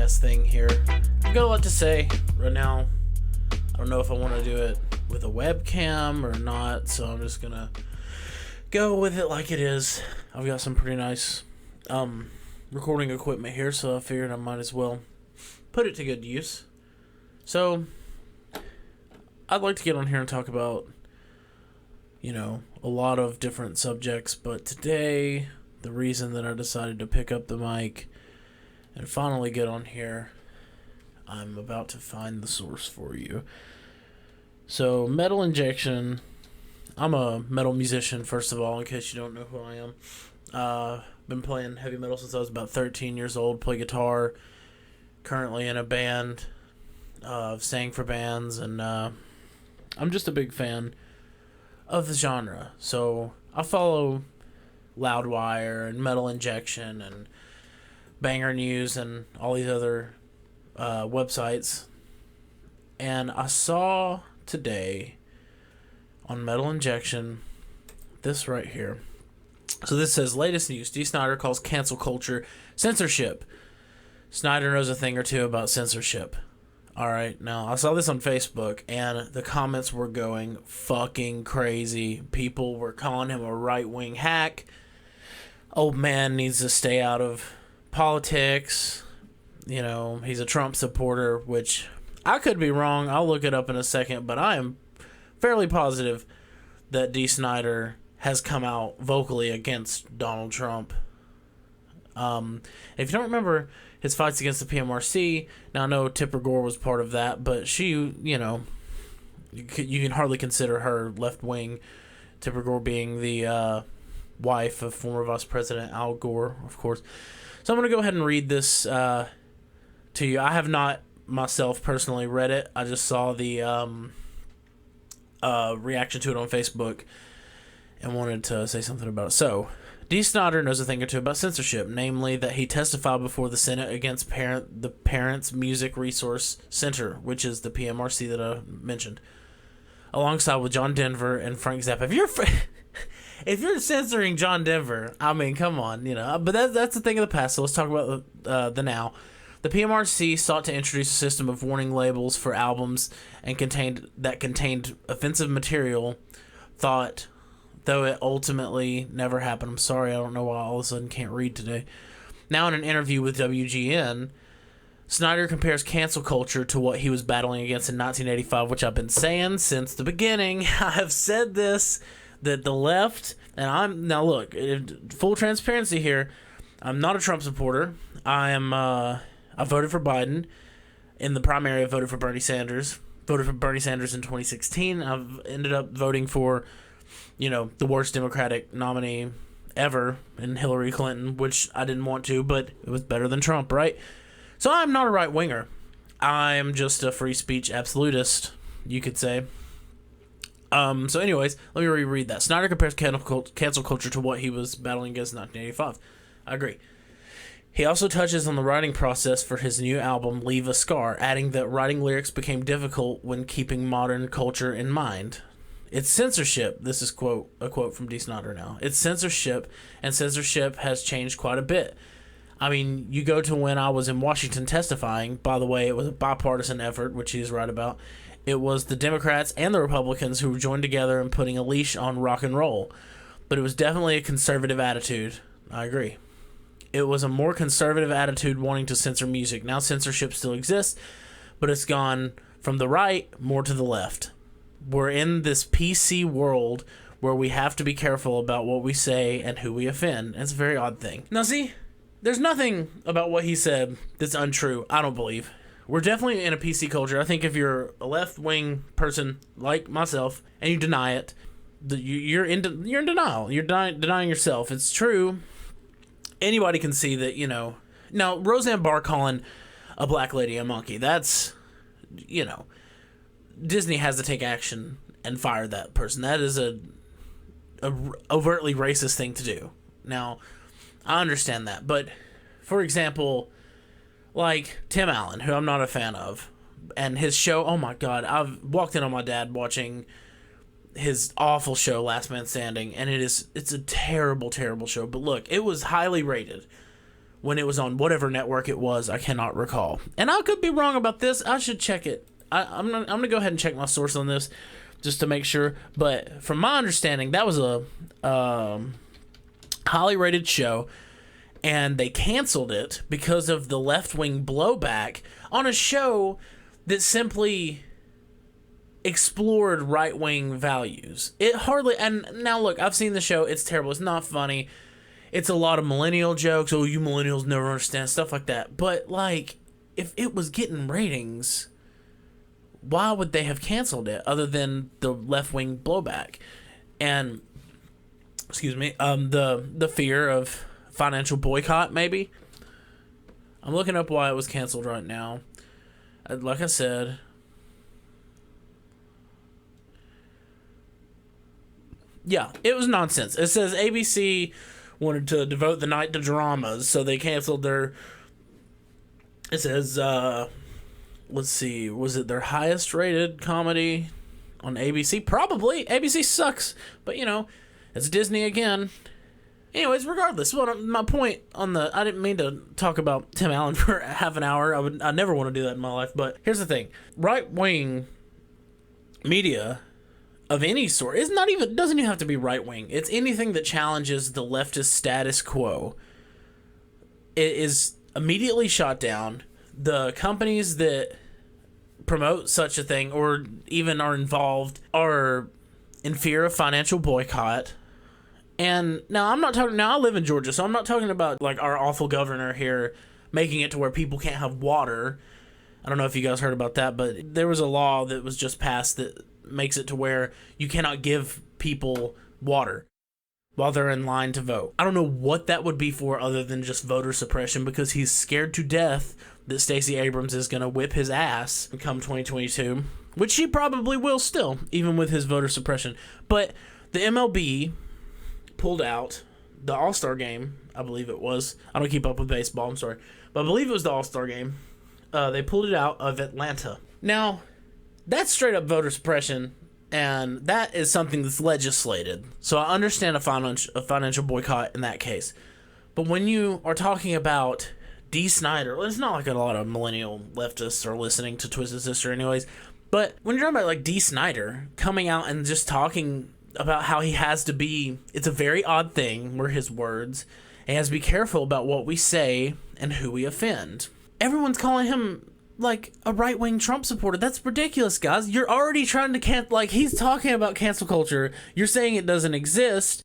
podcast thing here. I've got a lot to say right now. I don't know if I want to do it with a webcam or not, so I'm just gonna go with it like it is. I've got some pretty nice recording equipment here, so I figured I might as well put it to good use. So I'd like to get on here and talk about, a lot of different subjects, but today the reason that I decided to pick up the mic and finally get on here, I'm about to find the source for you. So, Metal Injection. I'm a metal musician, first of all, in case you don't know who I am. Been playing heavy metal since I was about 13 years old. Play guitar. Currently in a band. Sang for bands, and I'm just a big fan of the genre. So, I follow Loudwire and Metal Injection and Banger News and all these other websites. And I saw today on Metal Injection this right here. So this says, latest news, Dee Snider calls cancel culture censorship. Snider knows a thing or two about censorship. Alright, now I saw this on Facebook and the comments were going fucking crazy. People were calling him a right-wing hack. Old man needs to stay out of politics. He's a Trump supporter, which I could be wrong. I'll look it up in a second, but I am fairly positive that Dee Snider has come out vocally against Donald Trump. If you don't remember his fights against the PMRC, now I know Tipper Gore was part of that, but she, you can hardly consider her left-wing, Tipper Gore being the wife of former Vice President Al Gore, of course. So I'm going to go ahead and read this to you. I have not myself personally read it. I just saw the reaction to it on Facebook and wanted to say something about it. So, Dee Snider knows a thing or two about censorship, namely that he testified before the Senate against the Parents Music Resource Center, which is the PMRC that I mentioned, alongside with John Denver and Frank Zappa. If you're censoring John Denver, I mean, come on, But that's the thing of the past, so let's talk about the now. The PMRC sought to introduce a system of warning labels for albums and contained offensive material, though it ultimately never happened. I'm sorry, I don't know why I all of a sudden can't read today. Now in an interview with WGN, Snider compares cancel culture to what he was battling against in 1985, which I've been saying since the beginning. I have said this, that the left, and now look, full transparency here, I'm not a Trump supporter. I voted for Biden. In the primary, I voted for Bernie Sanders. Voted for Bernie Sanders in 2016. I've ended up voting for, the worst Democratic nominee ever in Hillary Clinton, which I didn't want to, but it was better than Trump, right? So I'm not a right-winger. I'm just a free speech absolutist, you could say. So anyways, let me reread that. Snider compares cancel culture to what he was battling against in 1985. I agree. He also touches on the writing process for his new album, Leave a Scar, adding that writing lyrics became difficult when keeping modern culture in mind. It's censorship. This is a quote from Dee Snider now. It's censorship, and censorship has changed quite a bit. I mean, you go to when I was in Washington testifying. By the way, it was a bipartisan effort, which he's right about. It was the Democrats and the Republicans who joined together in putting a leash on rock and roll. But it was definitely a conservative attitude. I agree. It was a more conservative attitude wanting to censor music. Now censorship still exists, but it's gone from the right more to the left. We're in this PC world where we have to be careful about what we say and who we offend. It's a very odd thing. Now see, there's nothing about what he said that's untrue, I don't believe. We're definitely in a PC culture. I think if you're a left-wing person like myself and you deny it, you're in denial. You're denying yourself. It's true. Anybody can see that, Now, Roseanne Barr calling a black lady a monkey, that's, Disney has to take action and fire that person. That is a overtly racist thing to do. Now, I understand that. But, for example, like Tim Allen, who I'm not a fan of, and his show, oh my God, I've walked in on my dad watching his awful show, Last Man Standing, and it's a terrible, terrible show. But look, it was highly rated when it was on whatever network it was. I cannot recall. And I could be wrong about this. I should check it. I'm gonna go ahead and check my source on this just to make sure. But from my understanding, that was a highly rated show, and they canceled it because of the left-wing blowback on a show that simply explored right-wing values. It hardly... And now, look, I've seen the show. It's terrible. It's not funny. It's a lot of millennial jokes. Oh, you millennials never understand. Stuff like that. But, like, if it was getting ratings, why would they have canceled it other than the left-wing blowback? And, excuse me, the fear of financial boycott, maybe? I'm looking up why it was canceled right now. Like I said... Yeah, it was nonsense. It says ABC wanted to devote the night to dramas, so they canceled their... It says, let's see, was it their highest rated comedy on ABC? Probably. ABC sucks, but, you know, it's Disney again. Anyways, regardless, my point on the... I didn't mean to talk about Tim Allen for half an hour. I never want to do that in my life, but here's the thing. Right-wing media... of any sort. Doesn't even have to be right wing. It's anything that challenges the leftist status quo. It is immediately shot down. The companies that promote such a thing or even are involved are in fear of financial boycott. And now I live in Georgia, so I'm not talking about like our awful governor here making it to where people can't have water. I don't know if you guys heard about that, but there was a law that was just passed that makes it to where you cannot give people water while they're in line to vote. I don't know what that would be for other than just voter suppression, because he's scared to death that Stacey Abrams is going to whip his ass come 2022, which she probably will still, even with his voter suppression. But the MLB pulled out the All-Star game, I believe it was. I don't keep up with baseball, I'm sorry. But I believe it was the All-Star game. They pulled it out of Atlanta. Now, that's straight up voter suppression, and that is something that's legislated. So I understand a financial boycott in that case. But when you are talking about Dee Snider, well, it's not like a lot of millennial leftists are listening to Twisted Sister anyways, but when you're talking about like Dee Snider coming out and just talking about how he has to be, it's a very odd thing, were his words, and he has to be careful about what we say and who we offend. Everyone's calling him like a right-wing Trump supporter. That's ridiculous, guys. You're already trying to he's talking about cancel culture. You're saying it doesn't exist.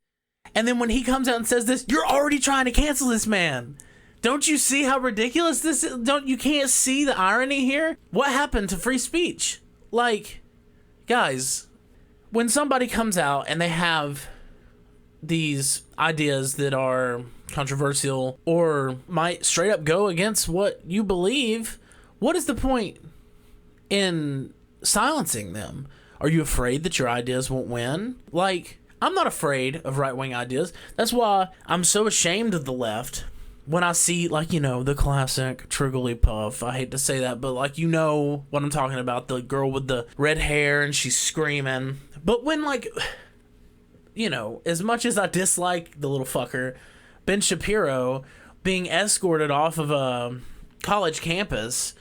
And then when he comes out and says this, you're already trying to cancel this man. Don't you see how ridiculous this is? You can't see the irony here? What happened to free speech? Like, guys, when somebody comes out and they have these ideas that are controversial or might straight up go against what you believe, what is the point in silencing them? Are you afraid that your ideas won't win? Like, I'm not afraid of right-wing ideas. That's why I'm so ashamed of the left when I see, like, you know, the classic Trigglypuff. I hate to say that, but, like, you know what I'm talking about. The girl with the red hair and she's screaming. But when, like, you know, as much as I dislike the little fucker, Ben Shapiro being escorted off of a college campus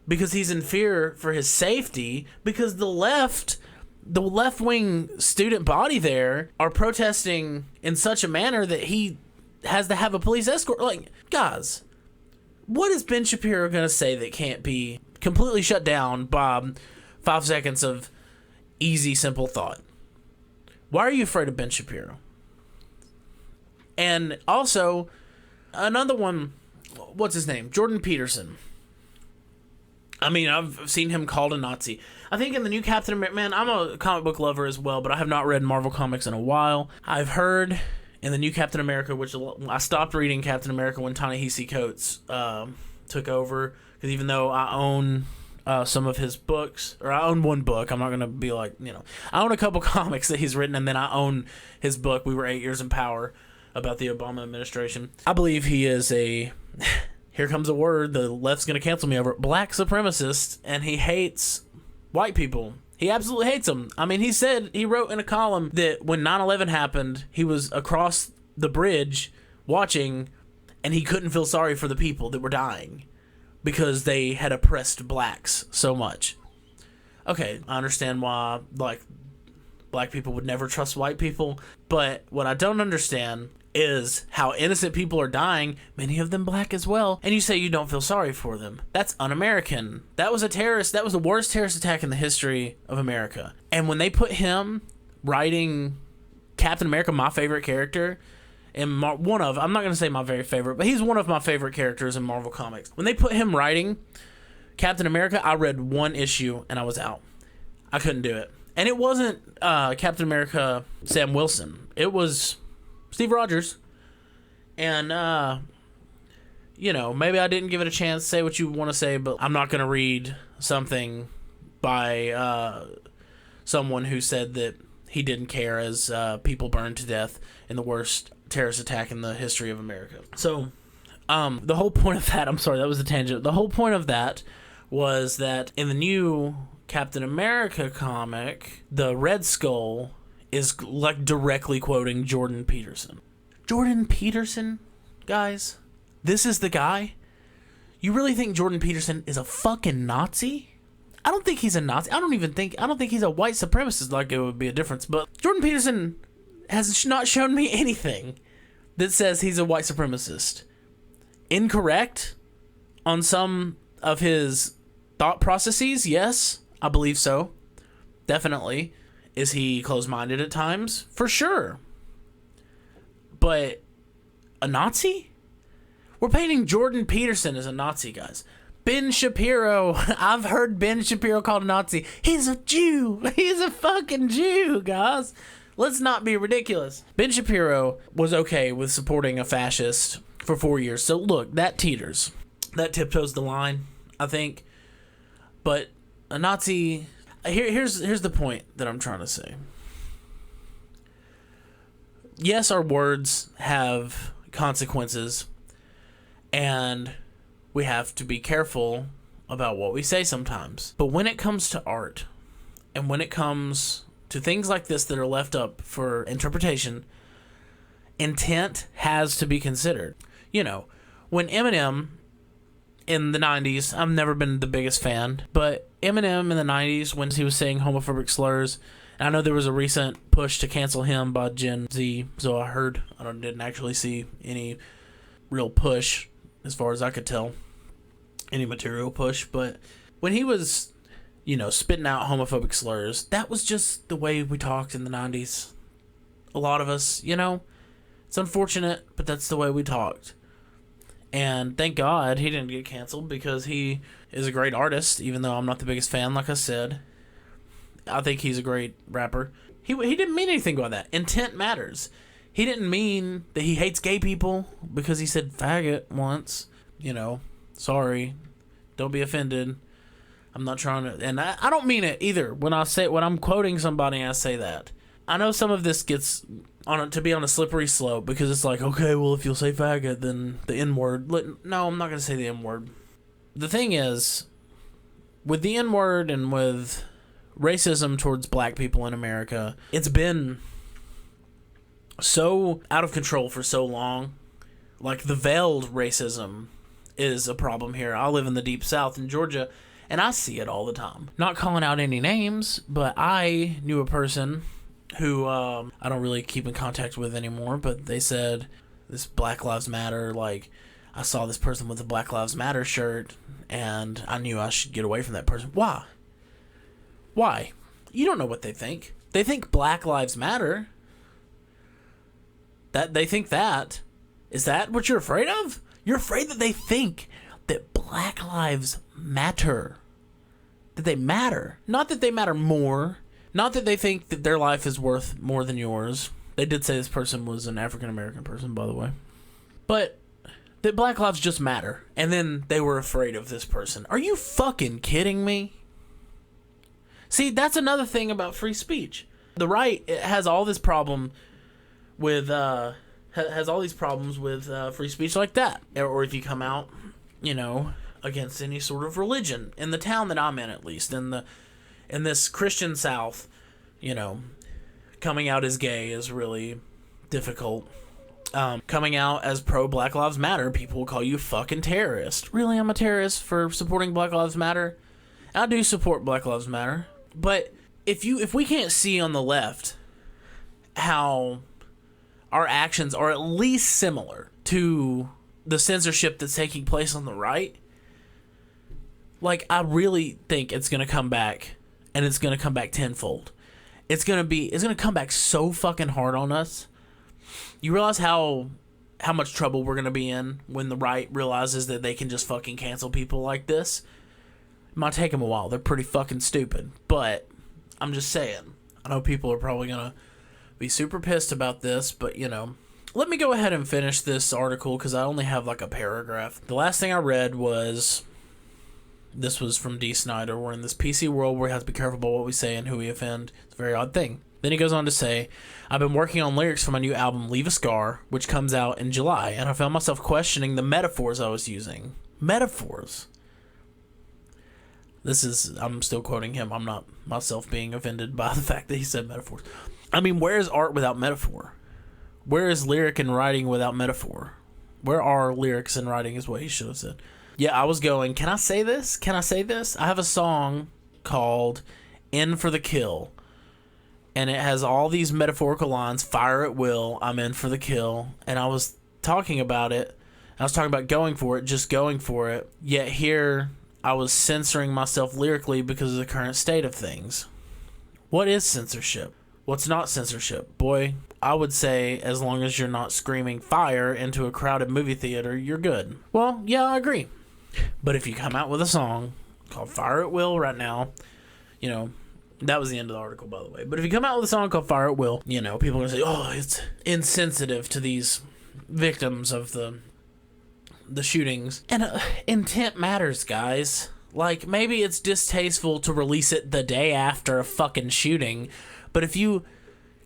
because he's in fear for his safety, because the left-wing student body there are protesting in such a manner that he has to have a police escort. Like, guys, what is Ben Shapiro going to say that can't be completely shut down by 5 seconds of easy, simple thought? Why are you afraid of Ben Shapiro? And also, another one, what's his name? Jordan Peterson. I mean, I've seen him called a Nazi. I think in the new Captain America... Man, I'm a comic book lover as well, but I have not read Marvel Comics in a while. I've heard in the new Captain America, which I stopped reading Captain America when Ta-Nehisi Coates took over. Because even though I own some of his books, or I own one book, I'm not going to be like, you know... I own a couple comics that he's written, and then I own his book, We Were 8 Years in Power, about the Obama administration. I believe he is a... Here comes a word the left's going to cancel me over. Black supremacist, and he hates white people. He absolutely hates them. I mean, he wrote in a column that when 9/11 happened, he was across the bridge watching, And he couldn't feel sorry for the people that were dying because they had oppressed blacks so much. Okay, I understand why, like, black people would never trust white people, but what I don't understand is how innocent people are dying, many of them black as well, and you say you don't feel sorry for them. That's un-American. That was the worst terrorist attack in the history of America. And when they put him writing Captain America, my favorite character, and I'm not going to say my very favorite, but he's one of my favorite characters in Marvel Comics. When they put him writing Captain America, I read one issue and I was out. I couldn't do it. And it wasn't Captain America Sam Wilson. It was Steve Rogers. And, maybe I didn't give it a chance. Say what you want to say, but I'm not going to read something by someone who said that he didn't care as people burned to death in the worst terrorist attack in the history of America. So, the whole point of that, I'm sorry, that was a tangent. The whole point of that was that in the new Captain America comic, the Red Skull is like directly quoting Jordan Peterson. Jordan Peterson, guys? This is the guy? You really think Jordan Peterson is a fucking Nazi? I don't think he's a Nazi. I don't think he's a white supremacist, like it would be a difference, but Jordan Peterson has not shown me anything that says he's a white supremacist. Incorrect on some of his thought processes, yes, I believe so. Definitely. Is he closed-minded at times? For sure. But a Nazi? We're painting Jordan Peterson as a Nazi, guys. Ben Shapiro. I've heard Ben Shapiro called a Nazi. He's a Jew. He's a fucking Jew, guys. Let's not be ridiculous. Ben Shapiro was okay with supporting a fascist for 4 years. So look, that teeters. That tiptoes the line, I think. But a Nazi... Here's the point that I'm trying to say. Yes, our words have consequences, and we have to be careful about what we say sometimes. But when it comes to art, and when it comes to things like this that are left up for interpretation, intent has to be considered. When Eminem in the 90s, I've never been the biggest fan, but Eminem in the 90s, when he was saying homophobic slurs, and I know there was a recent push to cancel him by Gen Z, so I heard. I didn't actually see any real push, as far as I could tell, any material push, but when he was, spitting out homophobic slurs, that was just the way we talked in the 90s. A lot of us, it's unfortunate, but that's the way we talked. And thank God he didn't get canceled, because he is a great artist, even though I'm not the biggest fan, like I said. I think he's a great rapper. He didn't mean anything by that. Intent matters. He didn't mean that he hates gay people because he said faggot once. Sorry. Don't be offended. I'm not trying to... And I don't mean it either. When I'm quoting somebody, I say that. I know some of this gets to be on a slippery slope, because it's like, okay, well, if you'll say faggot, then the N-word. No, I'm not going to say the N-word. The thing is, with the N-word and with racism towards black people in America, it's been so out of control for so long. Like, the veiled racism is a problem here. I live in the deep south in Georgia, and I see it all the time. Not calling out any names, but I knew a person who I don't really keep in contact with anymore, but they said this Black Lives Matter, like, I saw this person with a Black Lives Matter shirt, and I knew I should get away from that person. Why? You don't know what they think. They think Black Lives Matter. That they think that. Is that what you're afraid of? You're afraid that they think that Black Lives matter. That they matter. Not that they matter more. Not that they think that their life is worth more than yours. They did say this person was an African American person, by the way. But that Black lives just matter. And then they were afraid of this person. Are you fucking kidding me? See, that's another thing about free speech. The right has all this problem with free speech like that. Or if you come out, against any sort of religion. In the town that I'm in, at least, in this Christian South, coming out as gay is really difficult. Coming out as pro Black Lives Matter, people will call you fucking terrorist. Really, I'm a terrorist for supporting Black Lives Matter? I do support Black Lives Matter, but if we can't see on the left how our actions are at least similar to the censorship that's taking place on the right, like, I really think it's gonna come back, and it's gonna come back tenfold. It's gonna come back so fucking hard on us. You realize how much trouble we're gonna be in when the right realizes that they can just fucking cancel people like this? It might take them a while. They're pretty fucking stupid, but I'm just saying. I know people are probably gonna be super pissed about this, but let me go ahead and finish this article because I only have like a paragraph. The last thing I read was, this was from D. Snyder. We're in this PC world where we have to be careful about what we say and who we offend. It's a very odd thing. Then he goes on to say, I've been working on lyrics for my new album, Leave a Scar, which comes out in July, and I found myself questioning the metaphors I was using. Metaphors. I'm still quoting him. I'm not myself being offended by the fact that he said metaphors. I mean, where is art without metaphor? Where is lyric and writing without metaphor? Where are lyrics and writing is what he should have said. Yeah, I was going, can I say this? Can I say this? I have a song called In for the Kill. And it has all these metaphorical lines. Fire at will. I'm in for the kill. And I was talking about it. I was talking about going for it, just going for it. Yet here, I was censoring myself lyrically because of the current state of things. What is censorship? What's not censorship? Boy, I would say as long as you're not screaming fire into a crowded movie theater, you're good. Well, yeah, I agree. But if you come out with a song called Fire at Will right now, that was the end of the article, by the way. But if you come out with a song called Fire at Will, people are going to say, oh, it's insensitive to these victims of the shootings. And intent matters, guys. Like, maybe it's distasteful to release it the day after a fucking shooting, but if you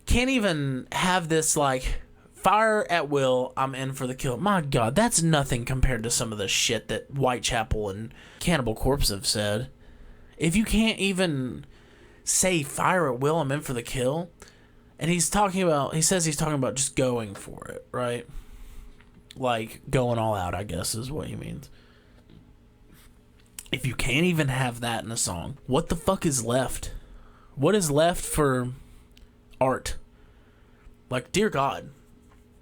can't even have this, like, fire at will, I'm in for the kill. My God, that's nothing compared to some of the shit that Whitechapel and Cannibal Corpse have said. If you can't even say fire at will, I'm in for the kill, and he says he's talking about just going for it, right? Like, going all out, I guess, is what he means. If you can't even have that in a song, what the fuck is left? What is left for art? Like, dear God.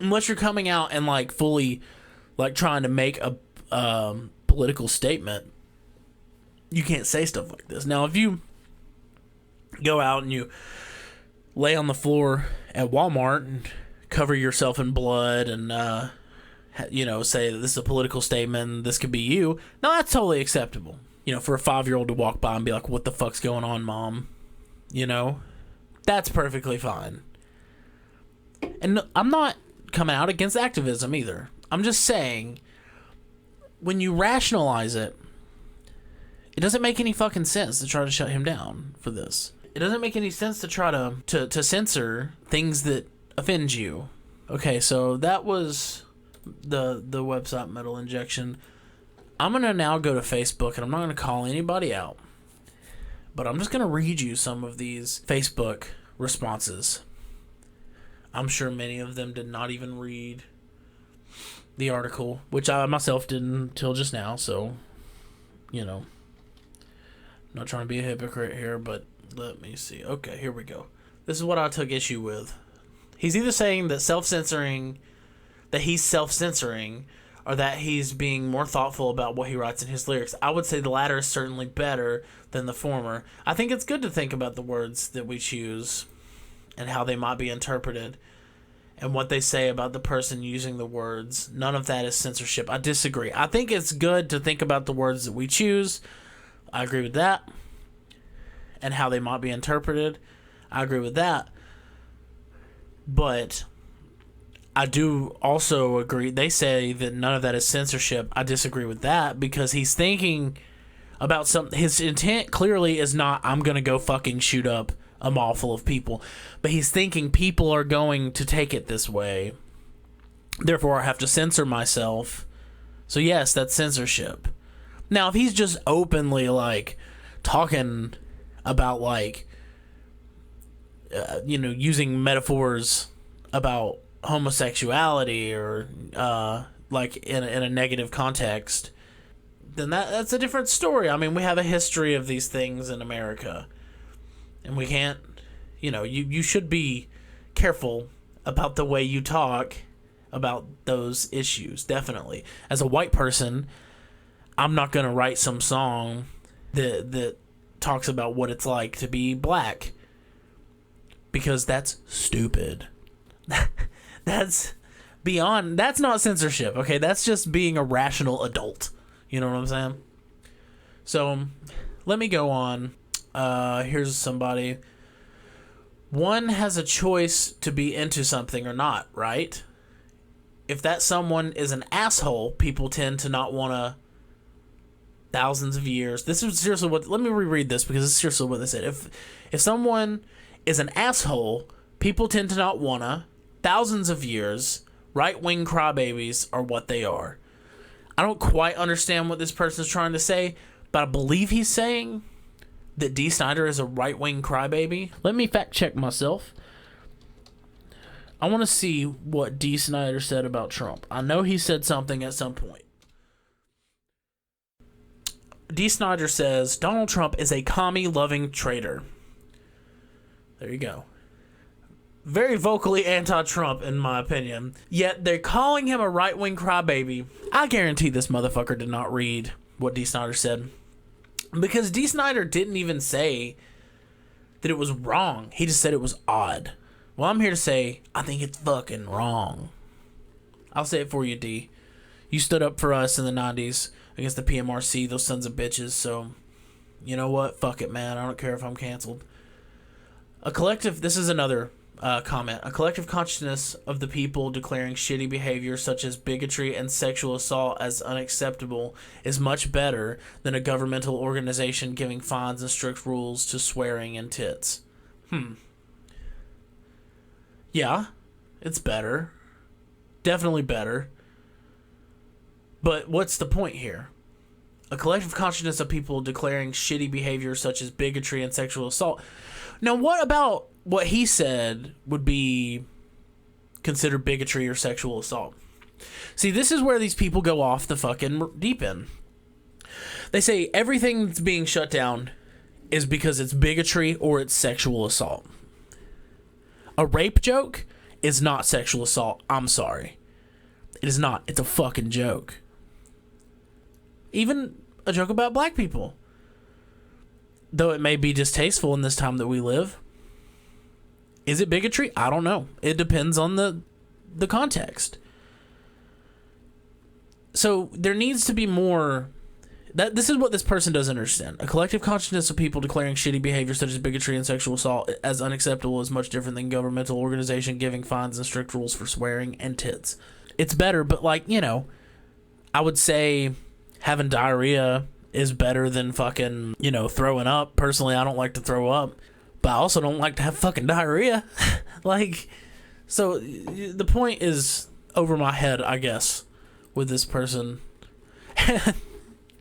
Unless you're coming out and, like, fully, like, trying to make a political statement, you can't say stuff like this. Now, if you go out and you lay on the floor at Walmart and cover yourself in blood and, say that this is a political statement and this could be you, no, that's totally acceptable. For a 5-year-old to walk by and be like, what the fuck's going on, Mom? That's perfectly fine. And I'm not coming out against activism either. I'm just saying, when you rationalize it, it doesn't make any fucking sense to try to shut him down for this. It doesn't make any sense to try to censor things that offend you. Okay, so that was the website Metal Injection. I'm going to now go to Facebook, and I'm not going to call anybody out, but I'm just going to read you some of these Facebook responses. I'm sure many of them did not even read the article, which I myself didn't until just now, so, I'm not trying to be a hypocrite here, but let me see. Okay, here we go. This is what I took issue with. He's either saying that he's self-censoring, or that he's being more thoughtful about what he writes in his lyrics. I would say the latter is certainly better than the former. I think it's good to think about the words that we choose and how they might be interpreted and what they say about the person using the words. None of that is censorship. I disagree. I think it's good to think about the words that we choose. I agree with that. And how they might be interpreted. I agree with that. But I do also agree. They say that none of that is censorship. I disagree with that because he's thinking about something. His intent clearly is not, I'm going to go fucking shoot up a mall full of people. But he's thinking people are going to take it this way. Therefore, I have to censor myself. So yes, that's censorship. Now, if he's just openly, like, talking about, like, using metaphors about homosexuality or like in a negative context, then that's a different story. I mean, we have a history of these things in America, and we can't, you should be careful about the way you talk about those issues. Definitely, as a white person, I'm not gonna write some song that talks about what it's like to be black, because that's stupid. That's not censorship, okay? That's just being a rational adult. You know what I'm saying? So, let me go on. Here's somebody. One has a choice to be into something or not, right? If that someone is an asshole, people tend to not want to. Thousands of years. This is seriously what. Let me reread this because it's seriously what they said. If someone is an asshole, people tend to not wanna. Thousands of years. Right-wing crybabies are what they are. I don't quite understand what this person is trying to say, but I believe he's saying that Dee Snider is a right-wing crybaby. Let me fact check myself. I want to see what Dee Snider said about Trump. I know he said something at some point. Dee Snider says Donald Trump is a commie-loving traitor. There you go. Very vocally anti-Trump, in my opinion. Yet they're calling him a right-wing crybaby. I guarantee this motherfucker did not read what Dee Snider said. Because Dee Snider didn't even say that it was wrong. He just said it was odd. Well, I'm here to say, I think it's fucking wrong. I'll say it for you, D. You stood up for us in the 90s against the PMRC, those sons of bitches, so you know what? Fuck it, man. I don't care if I'm canceled. This is another comment. A collective consciousness of the people declaring shitty behavior such as bigotry and sexual assault as unacceptable is much better than a governmental organization giving fines and strict rules to swearing and tits. Yeah, it's better. Definitely better. But what's the point here? A collective consciousness of people declaring shitty behavior such as bigotry and sexual assault. Now, what about what he said would be considered bigotry or sexual assault? See, this is where these people go off the fucking deep end. They say everything that's being shut down is because it's bigotry or it's sexual assault. A rape joke is not sexual assault. I'm sorry. It is not. It's a fucking joke. Even a joke about black people. Though it may be distasteful in this time that we live. Is it bigotry? I don't know. It depends on the context. So there needs to be more. This is what this person doesn't understand. A collective consciousness of people declaring shitty behavior such as bigotry and sexual assault as unacceptable is much different than governmental organization giving fines and strict rules for swearing and tits. It's better, but I would say having diarrhea is better than fucking, throwing up. Personally, I don't like to throw up, but I also don't like to have fucking diarrhea. So the point is over my head, I guess, with this person.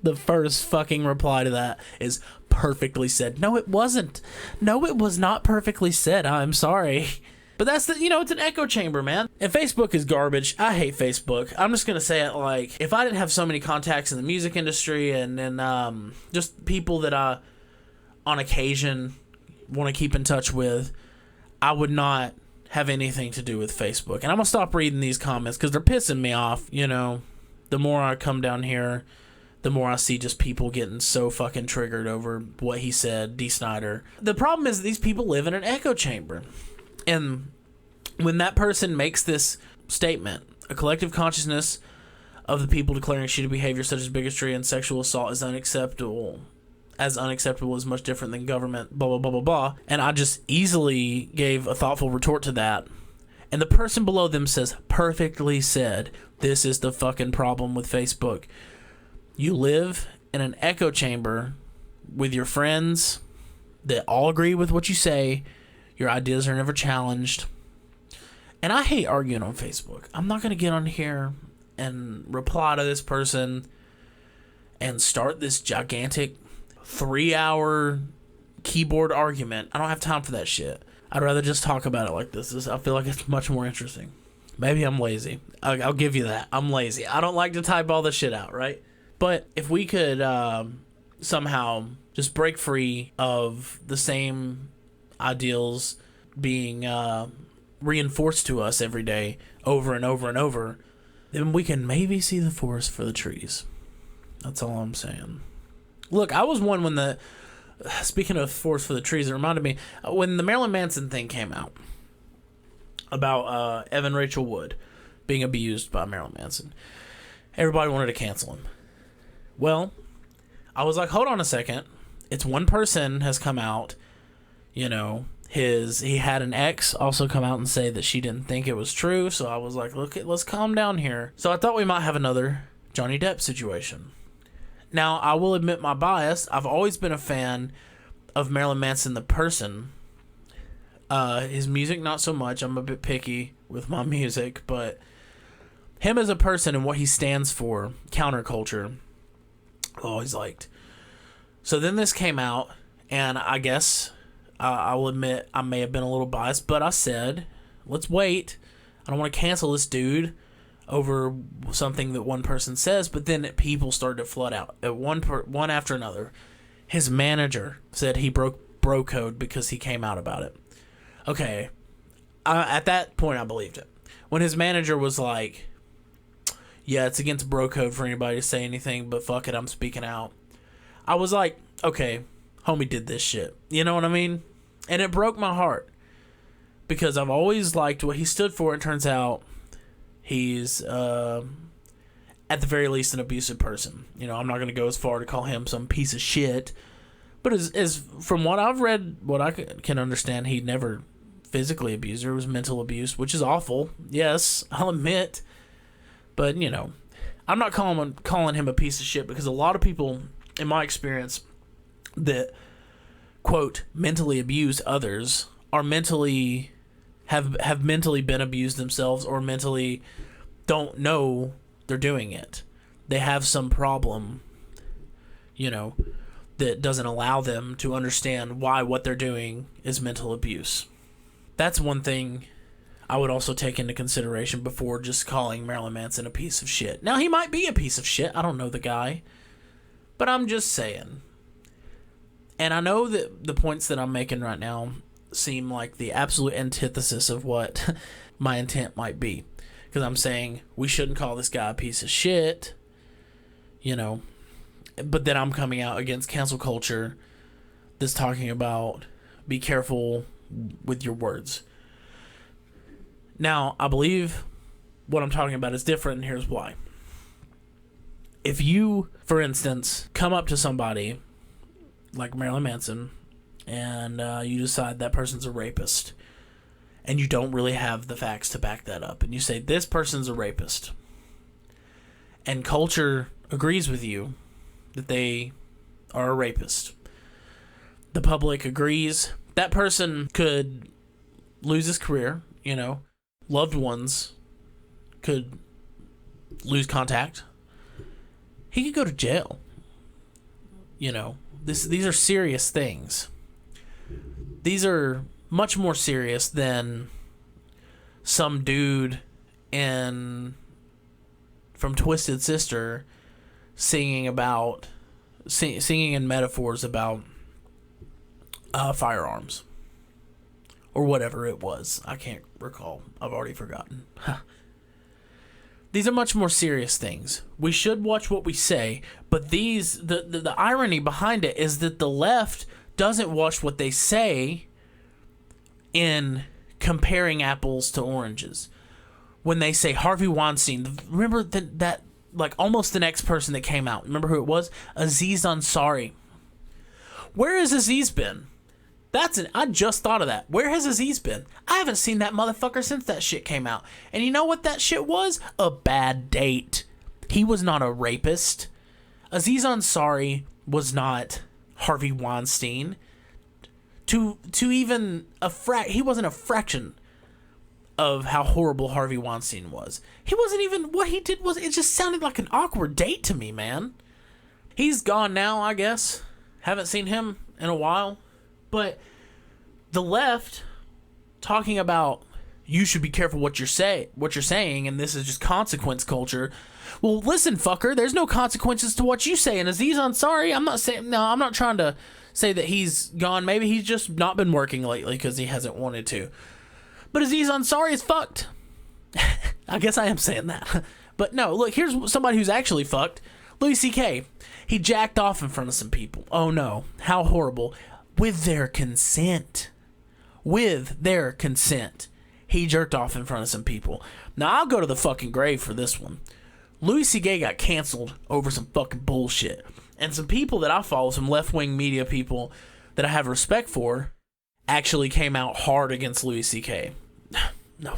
The first fucking reply to that is perfectly said. No, it wasn't. No, it was not perfectly said. I'm sorry. But that's it's an echo chamber, man. And Facebook is garbage. I hate Facebook. I'm just going to say it if I didn't have so many contacts in the music industry and just people that I, on occasion, want to keep in touch with, I would not have anything to do with Facebook. And I'm going to stop reading these comments because they're pissing me off, The more I come down here, the more I see just people getting so fucking triggered over what he said, Dee Snider. The problem is that these people live in an echo chamber. And when that person makes this statement, a collective consciousness of the people declaring shitty behavior such as bigotry and sexual assault is unacceptable is much different than government, blah, blah, blah, blah, blah. And I just easily gave a thoughtful retort to that. And the person below them says, perfectly said, this is the fucking problem with Facebook. You live in an echo chamber with your friends that all agree with what you say. Your ideas are never challenged. And I hate arguing on Facebook. I'm not going to get on here and reply to this person and start this gigantic 3-hour keyboard argument. I don't have time for that shit. I'd rather just talk about it like this. I feel like it's much more interesting. Maybe I'm lazy. I'll give you that. I'm lazy. I don't like to type all this shit out, right? But if we could somehow just break free of the same ideals being reinforced to us every day over and over and over, then we can maybe see the forest for the trees. That's all I'm saying. Look, I was one when speaking of forest for the trees, it reminded me when the Marilyn Manson thing came out about Evan Rachel Wood being abused by Marilyn Manson. Everybody wanted to cancel him. Well, I was like, hold on a second. It's one person has come out, you know, he had an ex also come out and say that she didn't think it was true. So I was like, let's calm down here. So I thought we might have another Johnny Depp situation. Now, I will admit my bias. I've always been a fan of Marilyn Manson the person. His music, not so much. I'm a bit picky with my music, but him as a person and what he stands for, counterculture, I've always liked. So then this came out, and I guess I will admit I may have been a little biased, but I said, let's wait. I don't want to cancel this dude over something that one person says, but then people started to flood out, one after another. His manager said he broke bro code because he came out about it. Okay, at that point I believed it. When his manager was like, yeah, it's against bro code for anybody to say anything, but fuck it, I'm speaking out. I was like, okay, homie did this shit. You know what I mean? And it broke my heart because I've always liked what he stood for. It turns out he's, at the very least, an abusive person. You know, I'm not going to go as far to call him some piece of shit. But as from what I've read, what I can understand, he never physically abused her. It was mental abuse, which is awful. Yes, I'll admit. But, you know, I'm not calling him a piece of shit because a lot of people, in my experience, that, quote, mentally abuse others are mentally, have mentally been abused themselves or mentally don't know they're doing it. They have some problem, you know, that doesn't allow them to understand why what they're doing is mental abuse. That's one thing I would also take into consideration before just calling Marilyn Manson a piece of shit. Now, he might be a piece of shit. I don't know the guy. But I'm just saying. And I know that the points that I'm making right now seem like the absolute antithesis of what my intent might be. Because I'm saying we shouldn't call this guy a piece of shit, you know. But then I'm coming out against cancel culture that's talking about be careful with your words. Now, I believe what I'm talking about is different, and here's why. If you, for instance, come up to somebody like Marilyn Manson and you decide that person's a rapist and you don't really have the facts to back that up, and you say this person's a rapist, and culture agrees with you that they are a rapist, the public agrees, that person could lose his career, you know, loved ones could lose contact, he could go to jail. You know, these are serious things. These are much more serious than some dude from Twisted Sister singing in metaphors about firearms or whatever it was. I can't recall. I've already forgotten. These are much more serious things. We should watch what we say, but the irony behind it is that the left doesn't watch what they say in comparing apples to oranges. When they say Harvey Weinstein, remember that like almost the next person that came out. Remember who it was? Aziz Ansari. Where has Aziz been? I just thought of that. Where has Aziz been? I haven't seen that motherfucker since that shit came out. And you know what that shit was? A bad date. He was not a rapist. Aziz Ansari was not Harvey Weinstein. To even he wasn't a fraction of how horrible Harvey Weinstein was. He wasn't even, what he did was, it just sounded like an awkward date to me, man. He's gone now, I guess. Haven't seen him in a while. But the left talking about you should be careful what you're saying, and this is just consequence culture. Well, listen, fucker, there's no consequences to what you say. And Aziz Ansari, I'm not trying to say that he's gone. Maybe he's just not been working lately because he hasn't wanted to. But Aziz Ansari is fucked. I guess I am saying that. But no, look, here's somebody who's actually fucked. Louis C.K. He jacked off in front of some people. Oh no, how horrible. With their consent. With their consent. He jerked off in front of some people. Now, I'll go to the fucking grave for this one. Louis C.K. got canceled over some fucking bullshit. And some people that I follow, some left-wing media people that I have respect for, actually came out hard against Louis C.K. No,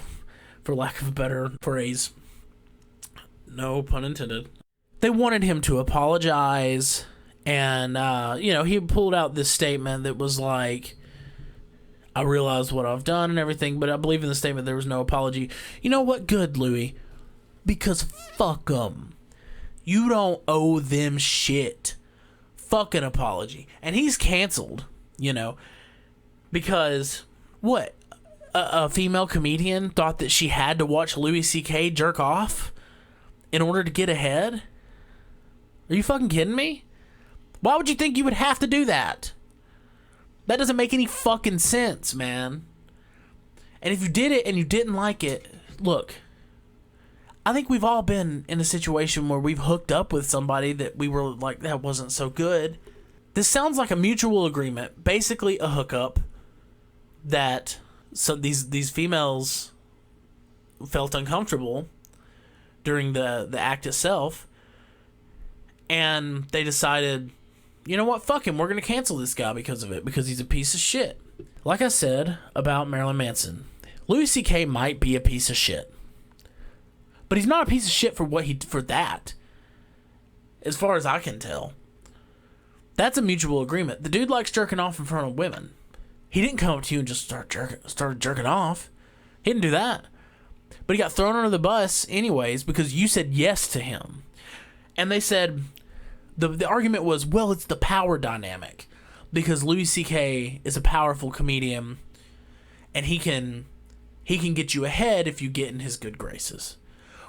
for lack of a better phrase. No pun intended. They wanted him to apologize. And, he pulled out this statement that was like, I realize what I've done and everything, but I believe in the statement there was no apology. You know what? Good, Louis. Because fuck them. You don't owe them shit. Fuck an apology. And he's canceled, because what? A female comedian thought that she had to watch Louis C.K. jerk off in order to get ahead? Are you fucking kidding me? Why would you think you would have to do that? That doesn't make any fucking sense, man. And if you did it and you didn't like it, look, I think we've all been in a situation where we've hooked up with somebody that we were like, that wasn't so good. This sounds like a mutual agreement, basically a hookup that these females felt uncomfortable during the act itself, and they decided, you know what, fuck him, we're going to cancel this guy because of it, because he's a piece of shit. Like I said about Marilyn Manson, Louis C.K. might be a piece of shit, but he's not a piece of shit for that, as far as I can tell. That's a mutual agreement. The dude likes jerking off in front of women. He didn't come up to you and just started jerking off. He didn't do that. But he got thrown under the bus anyways because you said yes to him. And they said, the argument was, well, it's the power dynamic. Because Louis C.K. is a powerful comedian and he can get you ahead if you get in his good graces.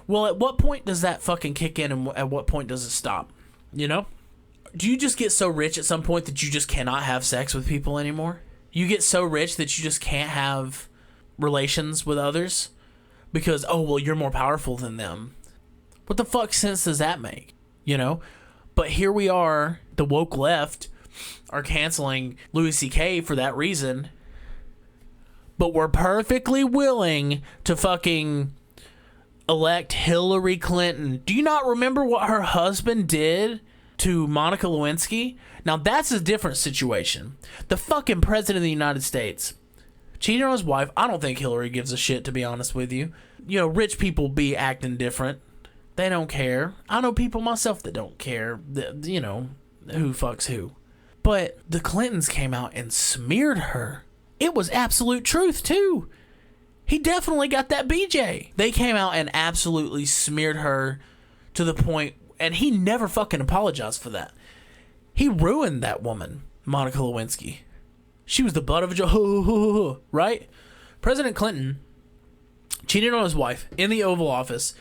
Well, at what point does that fucking kick in and at what point does it stop? You know? Do you just get so rich at some point that you just cannot have sex with people anymore? You get so rich that you just can't have relations with others? Because, oh, well, you're more powerful than them. What the fuck sense does that make? You know? But here we are, the woke left are canceling Louis C.K. for that reason. But we're perfectly willing to fucking elect Hillary Clinton. Do you not remember what her husband did to Monica Lewinsky? Now that's a different situation. The fucking president of the United States cheated on his wife. I don't think Hillary gives a shit, to be honest with you. You know, rich people be acting different. They don't care. I know people myself that don't care, that, you know, who fucks who. But the Clintons came out and smeared her. It was absolute truth, too. He definitely got that BJ. They came out and absolutely smeared her to the point, and he never fucking apologized for that. He ruined that woman, Monica Lewinsky. She was the butt of a joke, right? President Clinton cheated on his wife in the Oval Office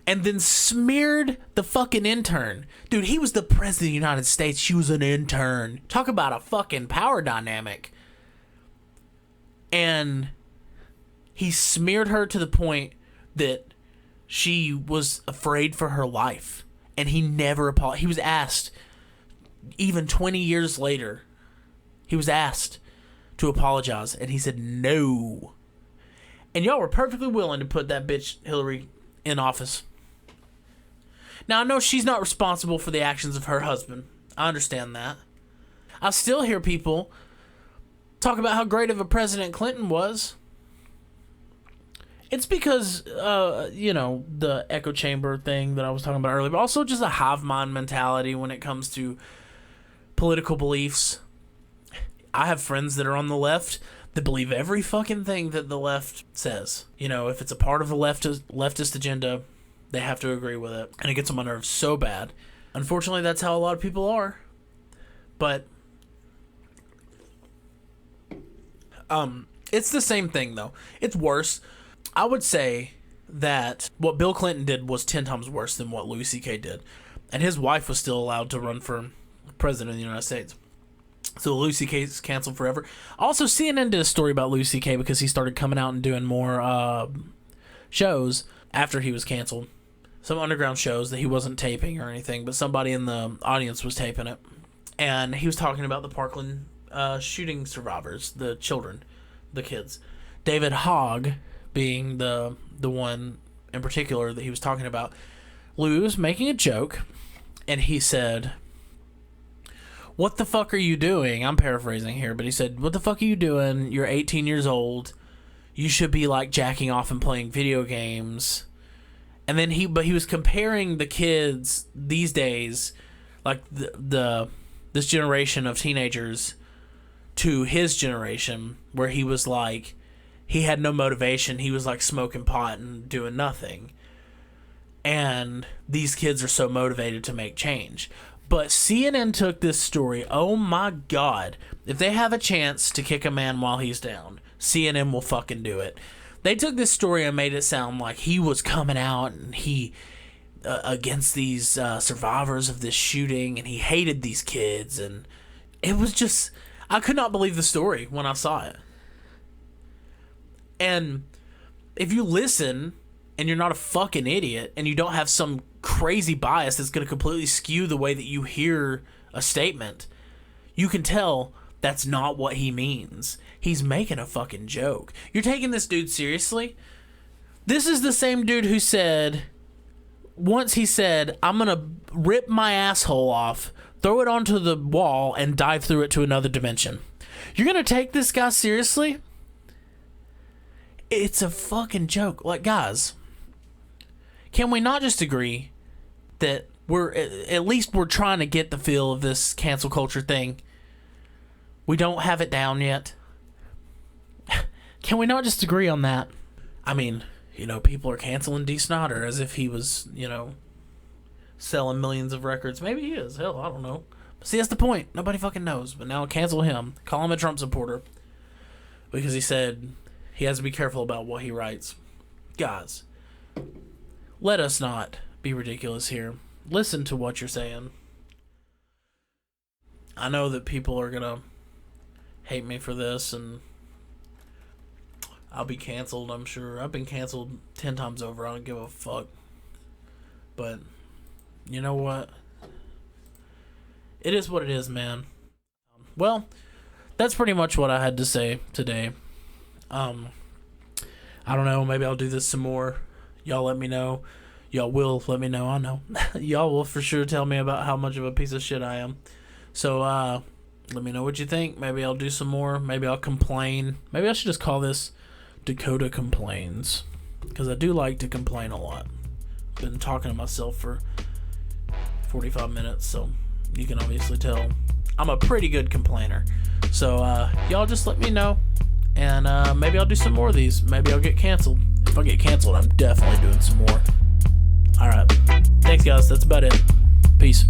and then smeared the fucking intern. Dude, he was the president of the United States. She was an intern. Talk about a fucking power dynamic. And he smeared her to the point that she was afraid for her life. And he never apologized. He was asked, even 20 years later, he was asked to apologize. And he said no. And y'all were perfectly willing to put that bitch Hillary in office. Now, I know she's not responsible for the actions of her husband. I understand that. I still hear people talk about how great of a President Clinton was. It's because, the echo chamber thing that I was talking about earlier, but also just a hive mind mentality when it comes to political beliefs. I have friends that are on the left that believe every fucking thing that the left says. You know, if it's a part of a leftist agenda, they have to agree with it. And it gets on my nerves so bad. Unfortunately, that's how a lot of people are. But it's the same thing, though. It's worse. I would say that what Bill Clinton did was 10 times worse than what Louis C.K. did. And his wife was still allowed to run for president of the United States. So Louis C.K. is canceled forever. Also, CNN did a story about Louis C.K. because he started coming out and doing more shows after he was canceled. Some underground shows that he wasn't taping or anything, but somebody in the audience was taping it. And he was talking about the Parkland shooting survivors, the children, the kids. David Hogg being the one in particular that he was talking about. Lou was making a joke, and he said, "What the fuck are you doing?" I'm paraphrasing here, but he said, "What the fuck are you doing? You're 18 years old. You should be like jacking off and playing video games." And then he was comparing the kids these days, like this generation of teenagers, to his generation, where he was like, he had no motivation. He was like smoking pot and doing nothing. And these kids are so motivated to make change. But CNN took this story. Oh my God. If they have a chance to kick a man while he's down, CNN will fucking do it. They took this story and made it sound like he was coming out and he against these survivors of this shooting, and he hated these kids. And it was just, I could not believe the story when I saw it. And if you listen and you're not a fucking idiot and you don't have some crazy bias that's going to completely skew the way that you hear a statement, you can tell that's not what he means. He's making a fucking joke. You're taking this dude seriously? This is the same dude who said, once he said, "I'm going to rip my asshole off, throw it onto the wall, and dive through it to another dimension." You're going to take this guy seriously? It's a fucking joke. Like, guys, can we not just agree that at least we're trying to get the feel of this cancel culture thing? We don't have it down yet. Can we not just agree on that? I mean, people are canceling D. Snyder as if he was, selling millions of records. Maybe he is. Hell, I don't know. See, that's the point. Nobody fucking knows. But now cancel him. Call him a Trump supporter. Because he said he has to be careful about what he writes. Guys, let us not be ridiculous here. Listen to what you're saying. I know that people are going to hate me for this, and I'll be canceled, I'm sure. I've been canceled 10 times over. I don't give a fuck. But you know what? It is what it is, man. Well, that's pretty much what I had to say today. I don't know. Maybe I'll do this some more. Y'all let me know. Y'all will let me know. I know. Y'all will for sure tell me about how much of a piece of shit I am. So, let me know what you think. Maybe I'll do some more. Maybe I'll complain. Maybe I should just call this Dakota Complains, because I do like to complain a lot. Been talking to myself for 45 minutes, so you can obviously tell I'm a pretty good complainer. So y'all just let me know, and maybe I'll do some more of these. Maybe I'll get canceled. If I get canceled, I'm definitely doing some more. Alright, thanks guys, that's about it. Peace.